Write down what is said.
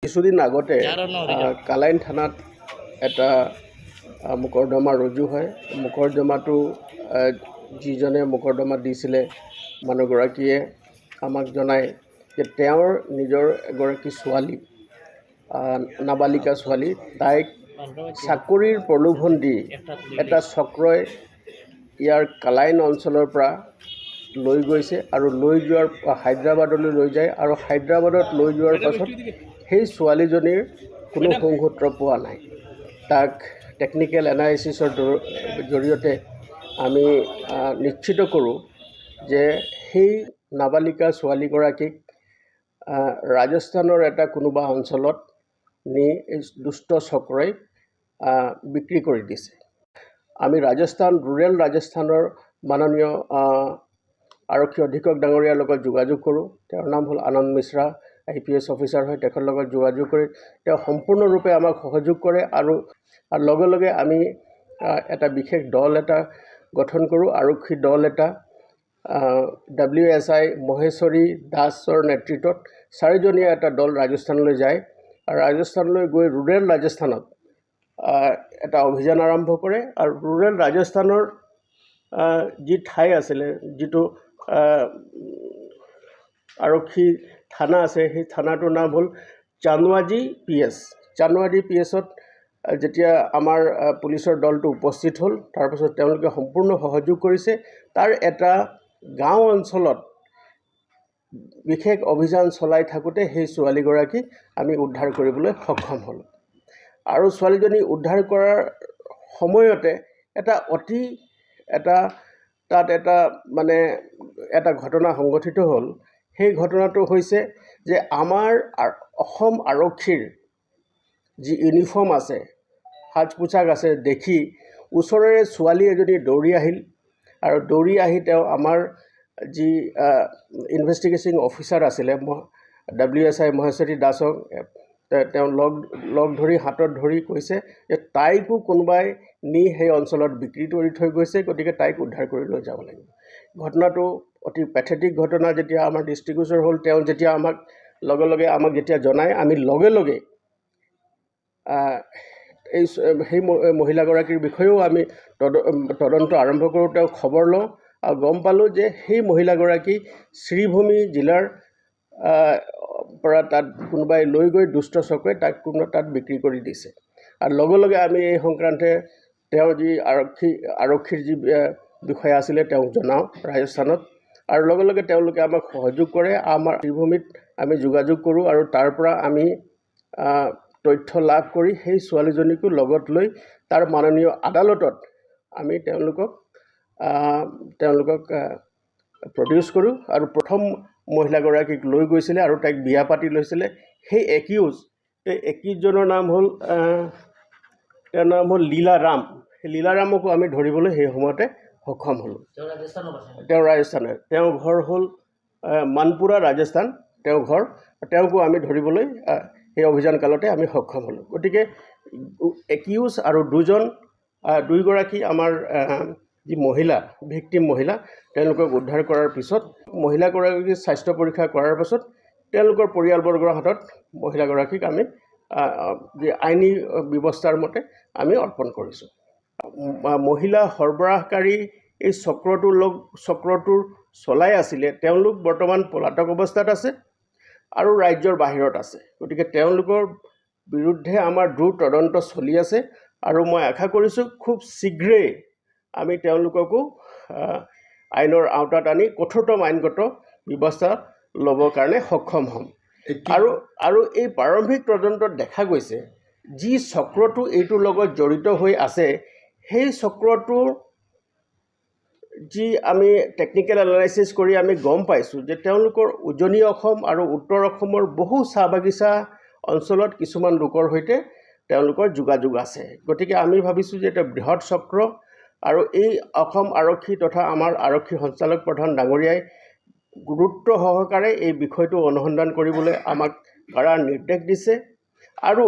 কিছুদিন আগতে কালাইন থানাত এটা মোকৰ্দমা ৰুজু হয়। মোকৰ্দমাটো যিজনে মোকৰ্দমা দিছিলে মানুহগৰাকীয়ে আমাক জনায় যে তেওঁৰ নিজৰ এগৰাকী ছোৱালী, নাবালিকা ছোৱালী, তাইক চাকৰিৰ প্ৰলোভন দি এটা চক্ৰই ইয়াৰ কালাইন অঞ্চলৰ পৰা লৈ গৈছে আৰু লৈ যোৱাৰ হায়দৰাবাদলৈ লৈ যায় আৰু হায়দৰাবাদত লৈ যোৱাৰ পাছত সেই ছোৱালীজনীৰ কোনো সংসূত্ৰ পোৱা নাই। তাক টেকনিকেল এনালাইচিছৰ জৰিয়তে আমি নিশ্চিত কৰোঁ যে সেই নাবালিকা ছোৱালীগৰাকীক ৰাজস্থানৰ এটা কোনোবা অঞ্চলত নি এই দুষ্ট চক্ৰই বিক্ৰী কৰি দিছে। আমি ৰুৰেল ৰাজস্থানৰ মাননীয় আৰক্ষী অধীক্ষক ডাঙৰীয়াৰ লগত যোগাযোগ কৰোঁ। তেওঁৰ নাম হ'ল আনন্দ মিশ্ৰা, IPS অফিচাৰ হয়। তেখেতৰ লগত যোগাযোগ কৰি তেওঁ সম্পূৰ্ণৰূপে আমাক সহযোগ কৰে আৰু লগে লগে আমি এটা বিশেষ দল এটা গঠন কৰোঁ। আৰক্ষী দল এটা WSI মহেশ্বৰী দাসৰ নেতৃত্বত 4জনীয়া এটা দল ৰাজস্থানলৈ যায় আৰু ৰাজস্থানলৈ গৈ ৰুৰেল ৰাজস্থানত এটা অভিযান আৰম্ভ কৰে আৰু ৰুৰেল ৰাজস্থানৰ যি ঠাই আছিলে, যিটো আৰক্ষী থানা আছে, সেই থানাটোৰ নাম হ'ল চান্দৱাজি PS। চান্দৱাজি PSত যেতিয়া আমাৰ পুলিচৰ দলটো উপস্থিত হ'ল, তাৰপাছত তেওঁলোকে সম্পূৰ্ণ সহযোগ কৰিছে। তাৰ এটা গাঁও অঞ্চলত বিশেষ অভিযান চলাই থাকোঁতে সেই ছোৱালীগৰাকী আমি উদ্ধাৰ কৰিবলৈ সক্ষম হ'লোঁ আৰু ছোৱালীজনী উদ্ধাৰ কৰাৰ সময়তে তাত এটা ঘটনা সংঘটিত হ'ল। সেই ঘটনাটো হৈছে যে আমাৰ অসম আৰক্ষীৰ যি ইউনিফৰ্ম আছে, সাজ পোছাক আছে দেখি ওচৰৰে ছোৱালী এজনী দৌৰি আহিল আৰু দৌৰি আহি তেওঁ আমাৰ যি ইনভেষ্টিগেশ্যন অফিচাৰ আছিলে WSI মহেশ্বৰী দাসক তেওঁ লগ ধৰি হাতত ধৰি কৈছে যে তাইকো কোনোবাই নি সেই অঞ্চলত বিক্ৰী কৰি থৈ গৈছে, গতিকে তাইক উদ্ধাৰ কৰি লৈ যাব লাগিব। ঘটনাটো অতি পেথেটিক ঘটনা। যেতিয়া আমাৰ দৃষ্টিগোচৰ হ'ল, তেওঁ যেতিয়া আমাক যেতিয়া জনায়, আমি লগে লগে সেই মহিলাগৰাকীৰ বিষয়েও আমি তদন্ত আৰম্ভ কৰোঁ। তেওঁ খবৰ লওঁ আৰু গম পালোঁ যে সেই মহিলাগৰাকী শ্ৰীভূমি জিলাৰ পৰা তাত কোনোবাই লৈ গৈ দুষ্ট চক্ৰই তাত বিক্ৰী কৰি দিছে। আৰু লগে লগে আমি এই সংক্ৰান্তে তেওঁ যি আৰক্ষীৰ যি বিষয়া আছিলে তেওঁক জনাওঁ ৰাজস্থানত, আৰু লগে লগে তেওঁলোকে আমাক সহযোগ কৰে। আমাৰ শ্ৰীভূমিত আমি যোগাযোগ কৰোঁ আৰু তাৰ পৰা আমি তথ্য লাভ কৰি সেই ছোৱালীজনীকো লগত লৈ তাৰ মাননীয় আদালতত আমি তেওঁলোকক প্ৰডিউচ কৰোঁ। আৰু প্ৰথম মহিলাগৰাকীক লৈ গৈছিলে আৰু তাইক বিয়া পাতি লৈছিলে সেই একিউজজনৰ নাম হ'ল লীলাৰাম। সেই লীলাৰামকো আমি ধৰিবলৈ সেই সময়তে সক্ষম হ'লোঁ। তেওঁ ৰাজস্থানৰ, তেওঁৰ ঘৰ হ'ল মানপুৰা, ৰাজস্থান তেওঁৰ ঘৰ। তেওঁকো আমি ধৰিবলৈ সেই অভিযান কালতে আমি সক্ষম হ'লোঁ। গতিকে একিউজ আৰু দুইগৰাকী আমাৰ যি ভিক্টিম মহিলা, তেওঁলোকক উদ্ধাৰ কৰাৰ পিছত মহিলাগৰাকীক স্বাস্থ্য পৰীক্ষা কৰাৰ পাছত তেওঁলোকৰ পৰিয়ালবৰ্গৰ হাতত মহিলাগৰাকীক আমি যি আইনী ব্যৱস্থাৰ মতে আমি অৰ্পণ কৰিছোঁ। মহিলা সৰবৰাহকাৰী এই চক্ৰটোৰ চলাই আছিলে, তেওঁলোক বৰ্তমান পলাতক অৱস্থাত আছে আৰু ৰাজ্যৰ বাহিৰত আছে। গতিকে তেওঁলোকৰ বিৰুদ্ধে আমাৰ দ্ৰুত তদন্ত চলি আছে আৰু মই আশা কৰিছোঁ খুব শীঘ্ৰেই আমি তেওঁলোককো আইনৰ আওতাত আনি কঠোৰতম আইনগত ব্যৱস্থা ল'বৰ কাৰণে সক্ষম হ'ম। আৰু এই প্ৰাৰম্ভিক তদন্তত দেখা গৈছে যি চক্ৰটো এইটোৰ লগত জড়িত হৈ আছে, সেই চক্ৰটোৰ যি আমি টেকনিকেল এনালাইচিছ কৰি আমি গম পাইছোঁ যে তেওঁলোকৰ উজনি অসম আৰু উত্তৰ অসমৰ বহু চাহ বাগিচা অঞ্চলত কিছুমান লোকৰ সৈতে তেওঁলোকৰ যোগাযোগ আছে। গতিকে আমি ভাবিছোঁ যে এটা বৃহৎ চক্ৰ আৰু এই অসম আৰক্ষী তথা আমাৰ আৰক্ষী সঞ্চালক প্ৰধান ডাঙৰীয়াই গুৰুত্ব সহকাৰে এই বিষয়টো অনুসন্ধান কৰিবলৈ আমাক কাৰাৰ নিৰ্দেশ দিছে আৰু